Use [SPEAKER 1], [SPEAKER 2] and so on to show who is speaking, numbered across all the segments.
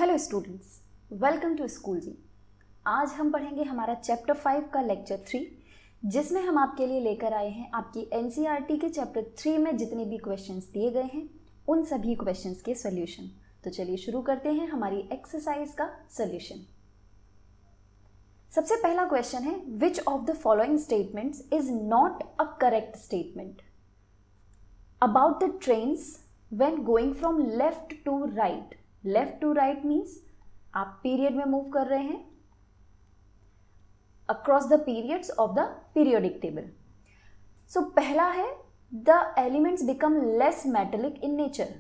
[SPEAKER 1] Hello students, welcome to school जी। आज हम पढ़ेंगे हमारा चैप्टर 5 का लेक्चर 3, जिसमें हम आपके लिए लेकर आए हैं आपकी एनसीईआरटी के चैप्टर 3 में जितने भी क्वेश्चंस दिए गए हैं उन सभी क्वेश्चंस के सॉल्यूशन। तो चलिए शुरू करते हैं हमारी एक्सरसाइज का सॉल्यूशन। सबसे पहला क्वेश्चन है, which of the following statements is not a correct statement about the trends when going from left to right. Left to right means आप पीरियड में मूव कर रहे हैं across the periods of the periodic table. So पहला है, the elements become less metallic in nature.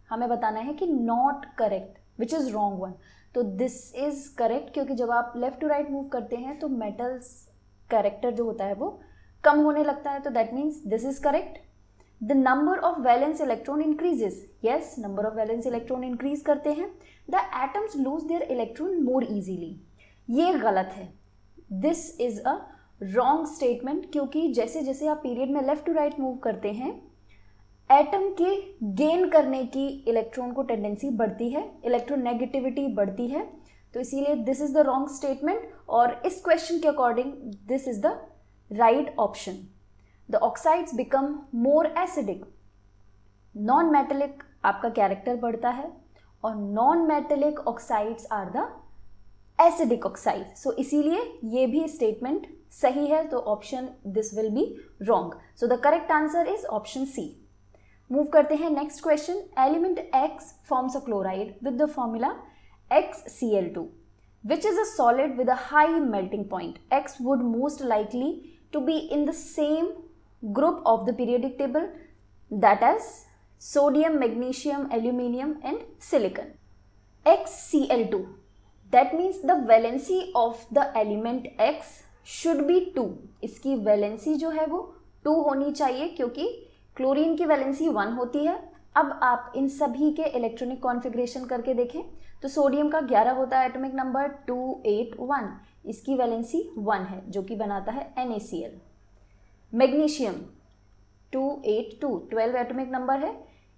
[SPEAKER 1] हमें बताना है कि not correct, which is wrong one. तो दिस इज करेक्ट, क्योंकि जब आप लेफ्ट टू राइट मूव करते हैं तो मेटल्स कैरेक्टर जो होता है वो कम होने लगता है, तो that means this is correct. The number of valence electron increases. Yes, number of valence electron increase करते हैं. The atoms lose their electron more easily. ये गलत है. This is a wrong statement, क्योंकि जैसे जैसे आप पीरियड में लेफ्ट टू राइट मूव करते हैं एटम के गेन करने की इलेक्ट्रॉन को टेंडेंसी बढ़ती है, इलेक्ट्रोनेगेटिविटी बढ़ती है, तो इसीलिए this is the wrong statement. और इस क्वेश्चन के according this is the right option. The oxides become more acidic. Non-metallic आपका कैरेक्टर बढ़ता है और non-metallic oxides are the acidic oxides. So इसीलिए ये भी स्टेटमेंट सही है, तो option this will be wrong. So the correct answer is option C. Move करते हैं next question. Element X forms a chloride with the formula XCl2, which is a solid with a high melting point. X would most likely to be in the same group of the periodic table, that is sodium, magnesium, aluminium and silicon. XCl2, that means the valency of the element X should be 2. इसकी valency जो है वो 2 होनी चाहिए, क्योंकि chlorine की valency 1 होती है। अब आप इन सभी के इलेक्ट्रॉनिक कॉन्फ़िगरेशन करके देखें तो सोडियम का 11 होता है एटॉमिक नंबर 281, इसकी वैलेंसी 1 है जो कि बनाता है NaCl। मैग्नीशियम 282 12 एटॉमिक नंबर है,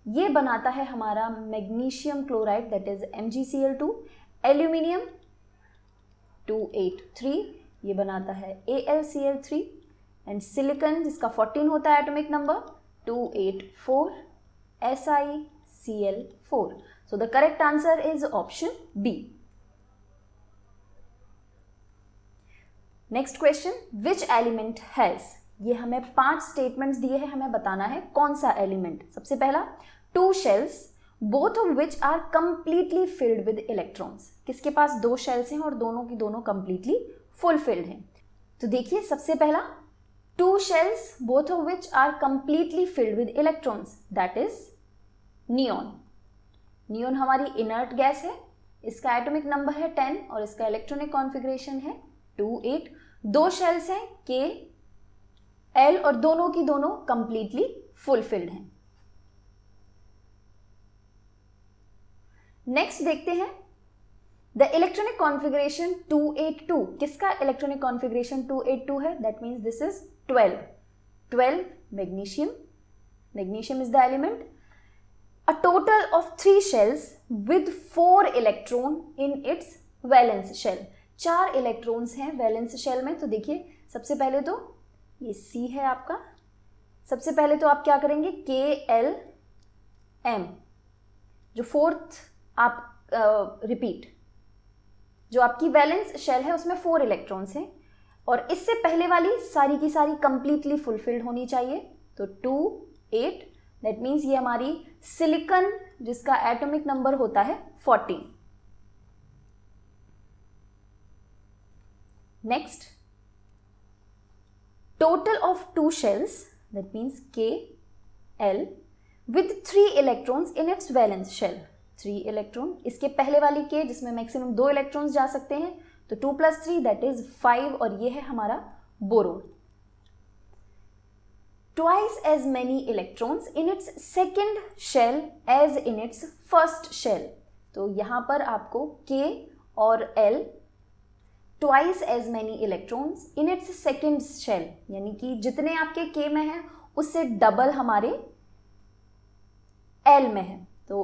[SPEAKER 1] ये बनाता है हमारा magnesium chloride, that is MgCl2। Aluminium 283, ये बनाता है AlCl3। एंड सिलिकॉन जिसका 14 होता है atomic number 284 SiCl4। So the correct answer is option B. Next question, which element has, ये हमें 5 स्टेटमेंट्स दिए हैं, हमें बताना है कौन सा एलिमेंट। सबसे पहला, 2 shells both of which are completely filled with electrons. किसके पास 2 शेल्स हैं और दोनों की दोनों कंप्लीटली फुलफिल्ड हैं। तो देखिए सबसे पहला, 2 shells both of which are completely filled with electrons, that is neon. Neon हमारी इनर्ट गैस है, इसका एटॉमिक नंबर है 10 और इसका इलेक्ट्रॉनिक कॉन्फ़िगरेशन है 28। 2 शेल्स हैं Kl और दोनों की दोनों कंप्लीटली फुलफिल्ड हैं। नेक्स्ट देखते हैं द इलेक्ट्रॉनिक कॉन्फ़िगरेशन 282। किसका इलेक्ट्रॉनिक कॉन्फ़िगरेशन 282 है? That means this is 12 magnesium. Magnesium is the element. A total of 3 shells with 4 electron in its valence shell. 4 electrons हैं वैलेंस शेल में। तो देखिए सबसे पहले तो ये C है आपका। सबसे पहले तो आप क्या करेंगे, KLM, जो 4th आप रिपीट, जो आपकी वैलेंस शेल है उसमें 4 इलेक्ट्रॉन्स हैं और इससे पहले वाली सारी की सारी कंप्लीटली फुलफिल्ड होनी चाहिए। तो 28, दैट मीन्स ये हमारी सिलिकॉन जिसका एटॉमिक नंबर होता है 14। Next, total of 2 shells, that means Kl with 3 electrons in its valence shell। 3 electron, इसके पहले वाली K जिसमें मैक्सिमम 2 इलेक्ट्रॉन्स जा सकते हैं, तो 2 + 3 दैट इज 5 और ये है हमारा boron. Twice as many electrons in its second shell as in its first shell। तो यहाँ पर आपको K और L twice as many electrons in its second shell, यानी कि जितने आपके K में हैं उससे डबल हमारे L में है। तो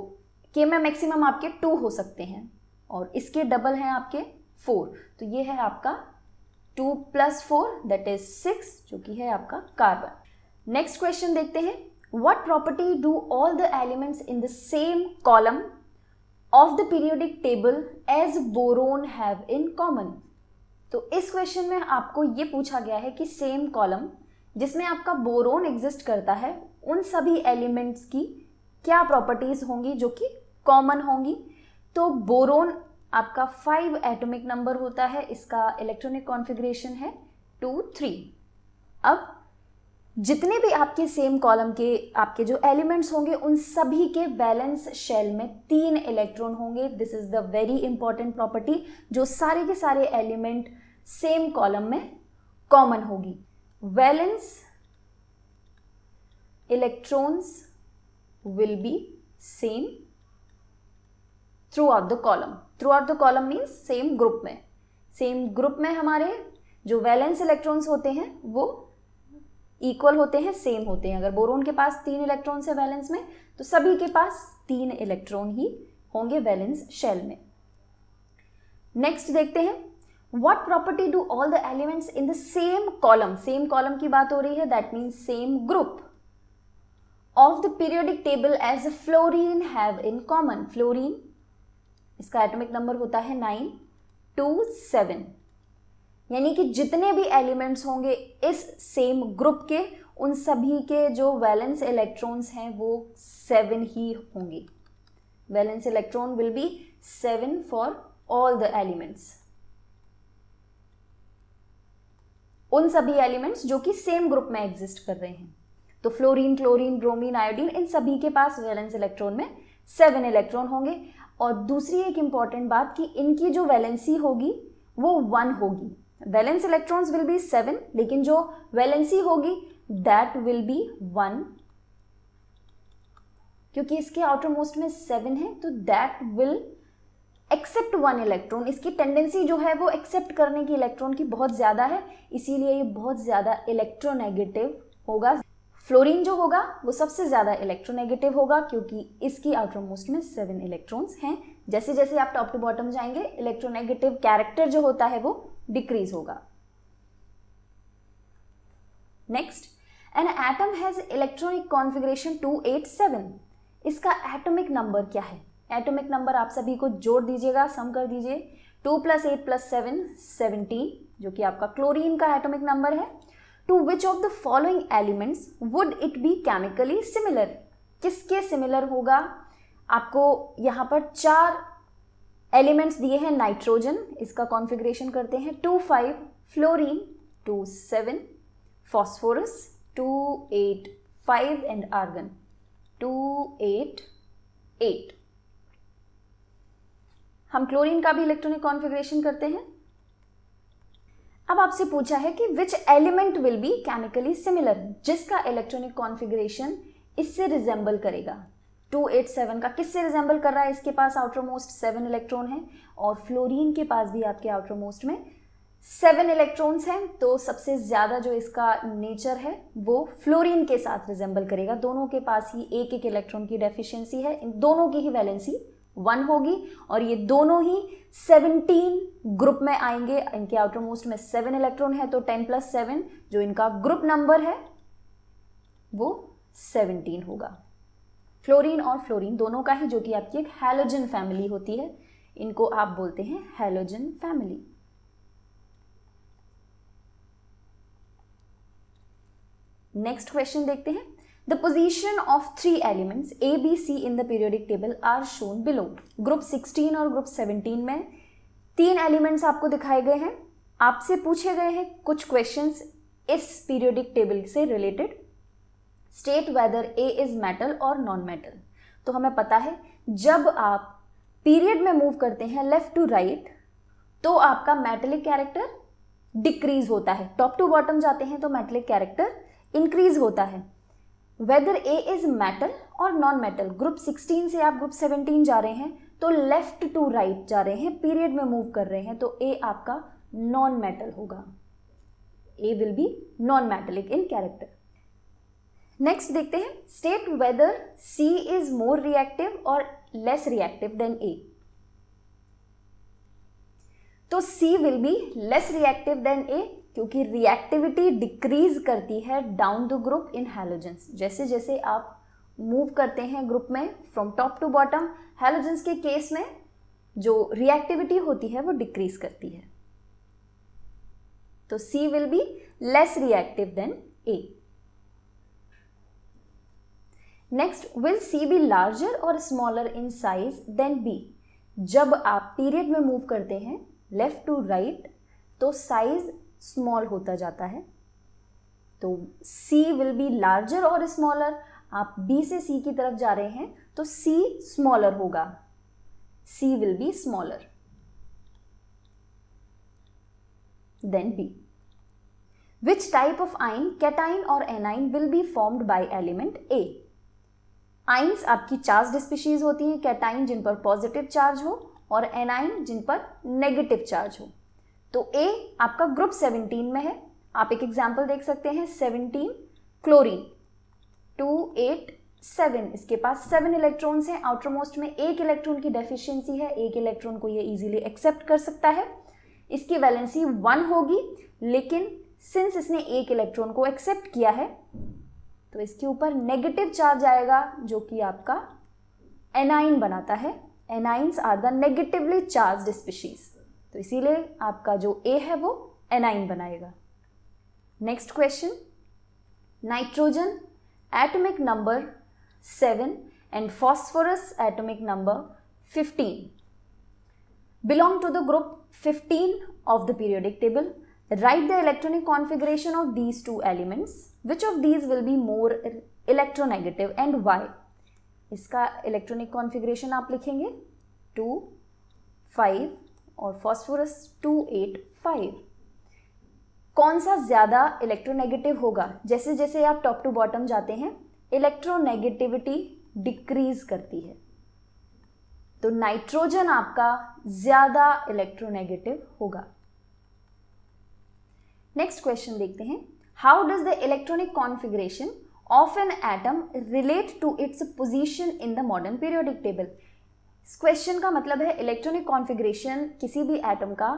[SPEAKER 1] K में मैक्सिमम आपके 2 हो सकते हैं और इसके डबल हैं आपके 4, तो ये है आपका 2 + 4 दैट इज 6, जो कि है आपका कार्बन। नेक्स्ट क्वेश्चन देखते हैं, what property do all the elements in the same column of the periodic table as boron have in common. तो इस क्वेश्चन में आपको ये पूछा गया है कि सेम कॉलम जिसमें आपका बोरोन एग्जिस्ट करता है, उन सभी एलिमेंट्स की क्या प्रॉपर्टीज होंगी जो कि कॉमन होंगी। तो बोरोन आपका 5 एटॉमिक नंबर होता है, इसका इलेक्ट्रॉनिक कॉन्फ़िगरेशन है 2 3। अब जितने भी आपके सेम कॉलम के आपके जो एलिमेंट्स होंगे उन सभी के वैलेंस शेल में 3 इलेक्ट्रॉन होंगे। This is the very important property जो सारे के सारे एलिमेंट सेम कॉलम में कॉमन होगी। Valence electrons will be same through out the column. Through out the column means same group में। सेम ग्रुप में हमारे जो वैलेंस इलेक्ट्रॉन्स होते हैं वो इक्वल होते हैं, सेम होते हैं। अगर बोरोन के पास 3 इलेक्ट्रॉन्स है वैलेंस में, तो सभी के पास 3 इलेक्ट्रॉन ही होंगे वैलेंस शेल में। नेक्स्ट देखते हैं, what property do all the elements in the same column. Same column की बात हो रही है, that means same group of the periodic table as fluorine have in common. Fluorine, इसका एटॉमिक नंबर होता है 9 2 7, यानी कि जितने भी एलिमेंट्स होंगे इस सेम ग्रुप के, उन सभी के जो वैलेंस इलेक्ट्रॉन्स हैं वो 7 ही होंगे। Valence electron will be 7 for all the elements. उन सभी एलिमेंट्स जो कि सेम ग्रुप में एग्जिस्ट कर रहे हैं। तो फ्लोरीन, क्लोरीन, ब्रोमीन, आयोडीन, इन सभी के पास वैलेंस इलेक्ट्रॉन में 7 इलेक्ट्रॉन होंगे। और दूसरी एक इंपॉर्टेंट बात कि इनकी जो वैलेंसी होगी वो 1 होगी। वैलेंस इलेक्ट्रॉन्स विल बी 7, लेकिन जो वैलेंसी होगी दैट विल बी 1, क्योंकि इसके आउटर मोस्ट में 7 है, तो दैट विल एक्सेप्ट 1 इलेक्ट्रॉन। इसकी टेंडेंसी जो है वो एक्सेप्ट करने की इलेक्ट्रॉन की बहुत ज्यादा है, इसीलिए ये बहुत ज्यादा इलेक्ट्रोनेगेटिव होगा। फ्लोरीन जो होगा वो सबसे ज्यादा इलेक्ट्रोनेगेटिव होगा, क्योंकि इसकी आउटर मोस्ट में 7 इलेक्ट्रॉन्स हैं। जैसे जैसे आप टॉप टू बॉटम जाएंगे, इलेक्ट्रोनेगेटिव कैरेक्टर जो होता है वो डिक्रीज होगा। Next, an atom has electronic configuration 287। इसका एटॉमिक नंबर क्या है? एटॉमिक नंबर आप सभी को जोड़ दीजिएगा, सम कर दीजिए। 2 + 8 + 7 17, जो कि आपका क्लोरीन का एटॉमिक नंबर है। To which of the following elements would it be chemically similar? किसके सिमिलर होगा? आपको यहाँ पर 4 एलिमेंट्स दिए हैं। नाइट्रोजन, इसका कॉन्फ़िगरेशन करते हैं 2 5, फ्लोरीन 2 7, फॉस्फोरस 2 8 5 एंड आर्गन 2 8 8। हम क्लोरीन का भी इलेक्ट्रॉनिक कॉन्फ़िगरेशन करते हैं। अब आपसे पूछा है कि which element will be chemically similar, जिसका इलेक्ट्रॉनिक कॉन्फ़िगरेशन इससे रिजेंबल करेगा। 287 का किससे रिजेंबल कर रहा है? इसके पास आउटर मोस्ट 7 इलेक्ट्रॉन है, और फ्लोरीन के पास भी आपके आउटर मोस्ट में 7 इलेक्ट्रॉन्स हैं। तो सबसे ज्यादा जो इसका नेचर है वो फ्लोरीन के साथ रिजेंबल करेगा। दोनों के पास ही एक एक इलेक्ट्रॉन की डेफिशिएंसी है, इन दोनों की ही वैलेंसी 1 होगी, और ये दोनों ही 17 ग्रुप में आएंगे। इनके आउटर मोस्ट में 7 इलेक्ट्रॉन है, तो 10 + 7 जो इनका ग्रुप नंबर है वो 17 होगा। फ्लोरीन और फ्लोरीन दोनों का ही, जो कि आपकी एक हैलोजन फैमिली होती है, इनको आप बोलते हैं हैलोजन फैमिली। नेक्स्ट क्वेश्चन देखते हैं, the position of 3 elements A, B, C in the periodic table are shown below. Group 16 और ग्रुप 17 में 3 एलिमेंट्स आपको दिखाए गए हैं। आपसे पूछे गए हैं कुछ क्वेश्चंस इस पीरियोडिक टेबल से related. State whether A is metal और नॉन मेटल। तो हमें पता है जब आप पीरियड में मूव करते हैं लेफ्ट टू राइट, तो आपका मेटेलिक कैरेक्टर डिक्रीज होता है। टॉप टू बॉटम जाते हैं तो मेटेलिक कैरेक्टर इंक्रीज होता है। वेदर A इज मेटल और नॉन मेटल, ग्रुप 16 से आप ग्रुप 17 जा रहे हैं तो लेफ्ट टू राइट जा रहे हैं, पीरियड में मूव कर रहे हैं, तो A आपका नॉन मेटल होगा। A will be non metallic in character. Next देखते हैं, state whether C is more reactive और लेस रिएक्टिव देन A। तो C will be less reactive than A, क्योंकि रिएक्टिविटी डिक्रीज करती है down the group in halogens. जैसे जैसे आप मूव करते हैं ग्रुप में from top to bottom, halogens के केस में जो रिएक्टिविटी होती है वो डिक्रीज करती है। तो C will be less reactive than A। Next, will C be larger और smaller in size than B? जब आप पीरियड में मूव करते हैं लेफ्ट टू राइट तो साइज स्मॉल होता जाता है। तो C विल बी लार्जर और स्मॉलर, आप B से C की तरफ जा रहे हैं तो C स्मॉलर होगा, C will be smaller than B। Which type of ion, cation or anion will be formed by element A? Ions आपकी चार्ज्ड स्पीशीज होती हैं, कैटाइन जिन पर पॉजिटिव चार्ज हो और एनाइन जिन पर नेगेटिव चार्ज हो। तो A आपका ग्रुप 17 में है। आप एक एग्जांपल देख सकते हैं, 17 क्लोरीन 287, इसके पास 7 इलेक्ट्रॉन्स हैं, आउटर मोस्ट में एक इलेक्ट्रॉन की डेफिशिएंसी है, एक इलेक्ट्रॉन को ये इजीली एक्सेप्ट कर सकता है। इसकी वैलेंसी 1 होगी, लेकिन सिंस इसने एक इलेक्ट्रॉन को एक्सेप्ट किया है तो इसके ऊपर नेगेटिव चार्ज आएगा जो कि आपका एनाइन बनाता है। Anions are the negatively charged species, तो इसीलिए आपका जो A है वो एनाइन बनाएगा। Next question, nitrogen atomic number 7 and phosphorus atomic number 15 belong to the group 15 of the periodic table. Write the electronic configuration of these two elements. Which of these will be more electronegative and why? इसका electronic configuration आप लिखेंगे 2, 5 और phosphorus 2, 8, 5। कौन सा ज़्यादा electronegative होगा? जैसे जैसे आप टॉप टू बॉटम जाते हैं इलेक्ट्रोनेगेटिविटी डिक्रीज करती है, तो नाइट्रोजन आपका ज़्यादा इलेक्ट्रोनेगेटिव होगा। नेक्स्ट क्वेश्चन देखते हैं, how does the electronic configuration of an atom relate to its position in the modern periodic table? इस क्वेश्चन का मतलब है इलेक्ट्रॉनिक कॉन्फ़िगरेशन किसी भी एटम का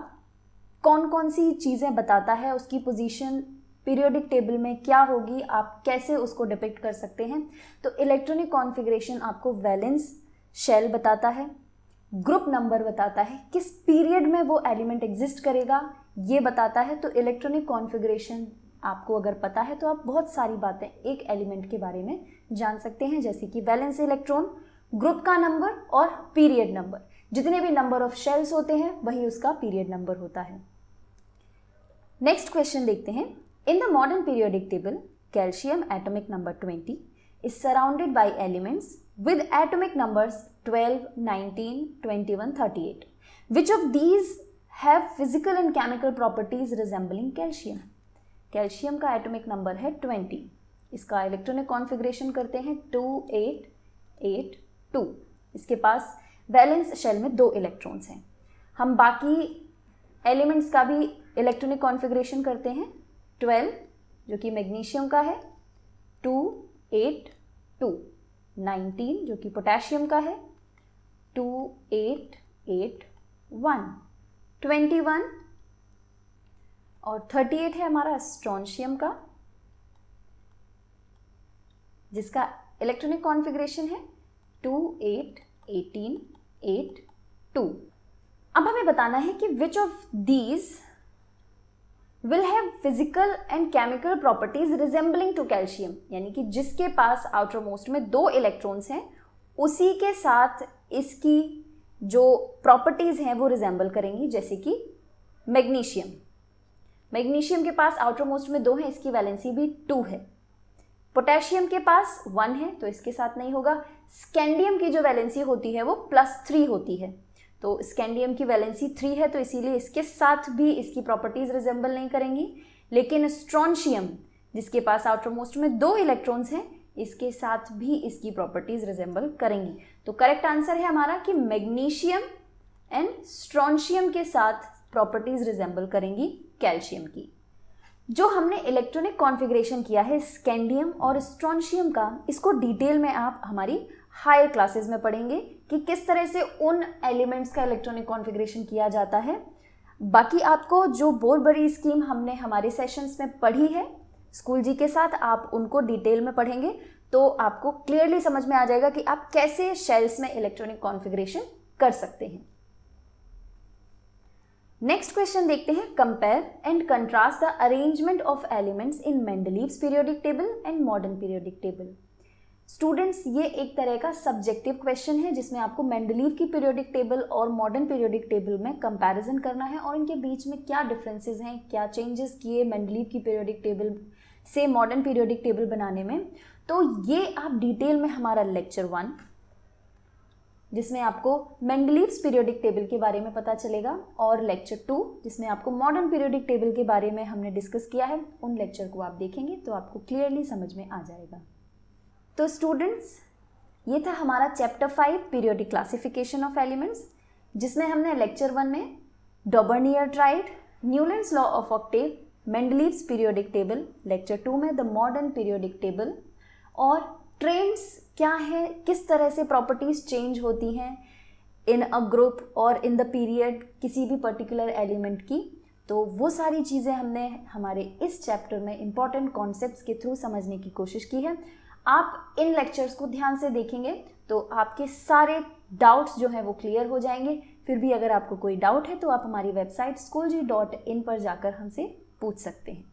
[SPEAKER 1] कौन कौन सी चीज़ें बताता है, उसकी पोजीशन पीरियोडिक टेबल में क्या होगी, आप कैसे उसको डिपिक्ट कर सकते हैं। तो इलेक्ट्रॉनिक कॉन्फ़िगरेशन आपको वैलेंस शेल बताता है, ग्रुप नंबर बताता है, किस पीरियड में वो एलिमेंट एग्जिस्ट करेगा ये बताता है। तो इलेक्ट्रॉनिक कॉन्फ़िगरेशन आपको अगर पता है तो आप बहुत सारी बातें एक एलिमेंट के बारे में जान सकते हैं, जैसे कि वैलेंस इलेक्ट्रॉन, ग्रुप का नंबर और पीरियड नंबर। जितने भी नंबर ऑफ शेल्स होते हैं वही उसका पीरियड नंबर होता है। नेक्स्ट क्वेश्चन देखते हैं, इन the modern periodic table calcium atomic number 20 is surrounded by elements with atomic numbers 12, 19, 21, 38. Which of these have physical and chemical properties resembling calcium? Calcium का atomic number है 20, इसका electronic configuration करते हैं 2, 8, 8, 2। इसके पास valence shell में 2 electrons हैं। हम बाकी एलिमेंट्स का भी इलेक्ट्रॉनिक कॉन्फ़िगरेशन करते हैं, 12 जो कि मैग्नीशियम का है, 2, 8, 2, 19 जो कि पोटेशियम का है, 2, 8, 8, 1, 21 और 38 है हमारा स्ट्रोंशियम का, जिसका इलेक्ट्रॉनिक कॉन्फ़िगरेशन है 2, 8, 18, 8, 2। अब हमें बताना है कि which of these will have physical and chemical properties resembling to calcium, यानी कि जिसके पास आउटर मोस्ट में 2 इलेक्ट्रॉन्स हैं उसी के साथ इसकी जो प्रॉपर्टीज हैं वो रिजेंबल करेंगी, जैसे कि मैग्नीशियम। मैग्नीशियम के पास आउटर मोस्ट में 2 हैं, इसकी वैलेंसी भी 2 है। पोटेशियम के पास 1 है तो इसके साथ नहीं होगा। स्कैंडियम की जो वैलेंसी होती है वो +3 होती है, तो स्कैंडियम की वैलेंसी 3 है तो इसीलिए इसके साथ भी इसकी प्रॉपर्टीज रिजेंबल नहीं करेंगी। लेकिन स्ट्रोंशियम जिसके पास आउटर मोस्ट में 2 इलेक्ट्रॉन्स हैं इसके साथ भी इसकी प्रॉपर्टीज रिजेंबल करेंगी। तो करेक्ट आंसर है हमारा कि मैग्नीशियम एंड स्ट्रोंशियम के साथ प्रॉपर्टीज रिजेंबल करेंगी कैल्शियम की। जो हमने इलेक्ट्रॉनिक कॉन्फ़िगरेशन किया है स्कैंडियम और स्ट्रोंशियम का, इसको डिटेल में आप हमारी हायर क्लासेस में पढ़ेंगे कि किस तरह से उन एलिमेंट्स का इलेक्ट्रॉनिक कॉन्फ़िगरेशन किया जाता है। बाकी आपको जो बहुत बड़ी स्कीम हमने हमारे सेशंस में पढ़ी है SchoolG के साथ, आप उनको डिटेल में पढ़ेंगे तो आपको क्लियरली समझ में आ जाएगा कि आप कैसे शेल्स में इलेक्ट्रॉनिक कॉन्फ़िगरेशन कर सकते हैं। नेक्स्ट क्वेश्चन देखते हैं, compare and contrast the arrangement of elements in Mendeleev's periodic table and modern periodic table. Students, ये एक तरह का सब्जेक्टिव क्वेश्चन है जिसमें आपको मेंडलीव की पीरियोडिक टेबल और मॉडर्न पीरियोडिक टेबल में कंपैरिजन करना है और इनके बीच में क्या डिफरेंसेस हैं, क्या चेंजेस किए मेंडलीव की पीरियोडिक टेबल से मॉडर्न पीरियोडिक टेबल बनाने में। तो ये आप डिटेल में हमारा लेक्चर 1 जिसमें आपको मेंडलीव्स पीरियोडिक टेबल के बारे में पता चलेगा और लेक्चर 2 जिसमें आपको मॉडर्न पीरियोडिक टेबल के बारे में हमने डिस्कस किया है, उन लेक्चर को आप देखेंगे तो आपको क्लियरली समझ में आ जाएगा। तो स्टूडेंट्स, ये था हमारा chapter 5 periodic classification of elements, जिसमें हमने लेक्चर 1 में डॉबर्नियर tried, Newlands law of Octave, Mendeleev's periodic table, lecture 2 में द मॉडर्न पीरियोडिक टेबल और ट्रेंड्स क्या है, किस तरह से प्रॉपर्टीज चेंज होती हैं इन अ ग्रुप और इन द पीरियड किसी भी पर्टिकुलर एलिमेंट की। तो वो सारी चीज़ें हमने हमारे इस चैप्टर में इंपॉर्टेंट कॉन्सेप्ट्स के थ्रू समझने की कोशिश की है। आप इन लेक्चर्स को ध्यान से देखेंगे तो आपके सारे डाउट्स जो हैं वो क्लियर हो जाएंगे। फिर भी अगर आपको कोई डाउट है तो आप हमारी वेबसाइट schoolg.in पर जाकर हमसे पूछ सकते हैं।